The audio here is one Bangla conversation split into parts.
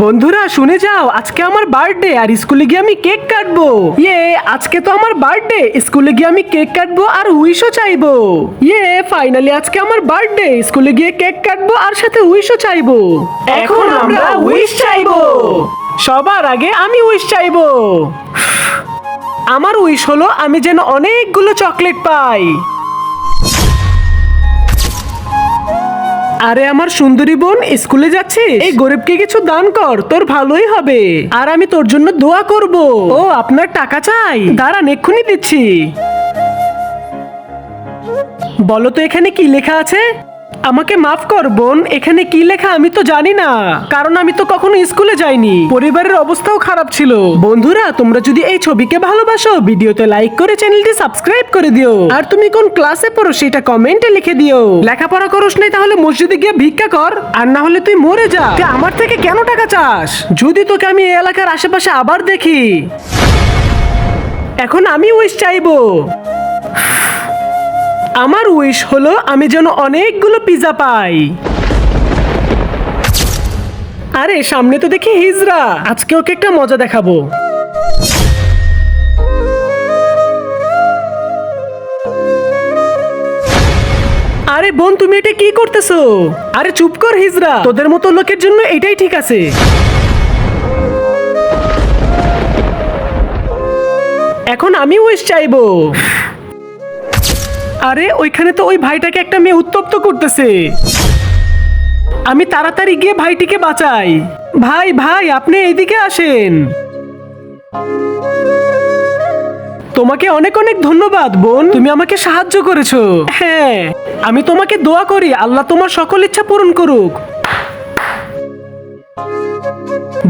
বন্ধুরা শুনে যাও, আজকে আমার বার্থডে আর স্কুলে গিয়ে আমি কেক কাটবো। আজকে তো আমার বার্থডে, স্কুলে গিয়ে আমি কেক কাটবো আর উইশও চাইবো। ফাইনালি আজকে আমার বার্থডে, স্কুলে গিয়ে কেক কাটবো আর সাথে উইশও চাইবো। এখন আমরা উইশ চাইবো। সবার আগে আমি উইশ চাইবো। আমার উইশ হলো আমি যেন অনেকগুলো চকলেট পাই। আরে আমার সুন্দরী বোন, স্কুলে যাচ্ছিস? এই গরিবকে কিছু দান কর, তোর ভালোই হবে। আর আমি তোর জন্য দোয়া করব। ও আপনার টাকা চাই? দাঁড়ান, এক্ষুনি দিচ্ছি। বলো তো এখানে কি লেখা আছে? আমাকে মাফ কর বোন, এখানে কি লেখা আমি তো জানি না, কারণ আমি তো কখনো স্কুলে যাইনি, পরিবারের অবস্থাও খারাপ ছিল। বন্ধুরা, তোমরা যদি এই ছবিকে ভালোবাসো, ভিডিওতে লাইক করে চ্যানেলটি সাবস্ক্রাইব করে দিও। আর তুমি কোন ক্লাসে পড়ো সেটা কমেন্টে লিখে দিও। লেখাপড়া করোস নাই তাহলে মসজিদে গিয়ে ভিক্ষা কর, আর না হলে তুই মরে যা। তুই আমার থেকে কেন টাকা চাস? যদি তোকে আমি এই এলাকার আশেপাশে আবার দেখি। এখন আমি উইশ চাইবো। আমার উইশ হলো আমি যেন অনেকগুলো পিজা পাই। আরে সামনে তো দেখি হিজরা, আজকে ওকে একটা মজা দেখাবো। আরে বোন, তুমি এটা কি করতেছো? আরে চুপ কর হিজরা, তোদের মতো লোকের জন্য এটাই ঠিক আছে। এখন আমি উইশ চাইবো। আরে ওইখানে তো ওই ভাইটাকে একটা মেয়ে উত্তপ্ত করতেছে। আমি তাড়াতাড়ি গিয়ে ভাইটিকে বাঁচাই। ভাই ভাই, আপনি এইদিকে আসেন। তোমাকে অনেক অনেক ধন্যবাদ বোন, তুমি আমাকে সাহায্য করেছো। হ্যাঁ, আমি তোমাকে দোয়া করি আল্লাহ তোমার সকল ইচ্ছা পূরণ করুক।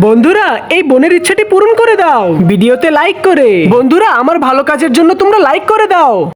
বন্ধুরা, এই বোনের ইচ্ছাটি পূরণ করে দাও ভিডিওতে লাইক করে। বন্ধুরা, আমার ভালো কাজের জন্য তোমরা লাইক করে দাও।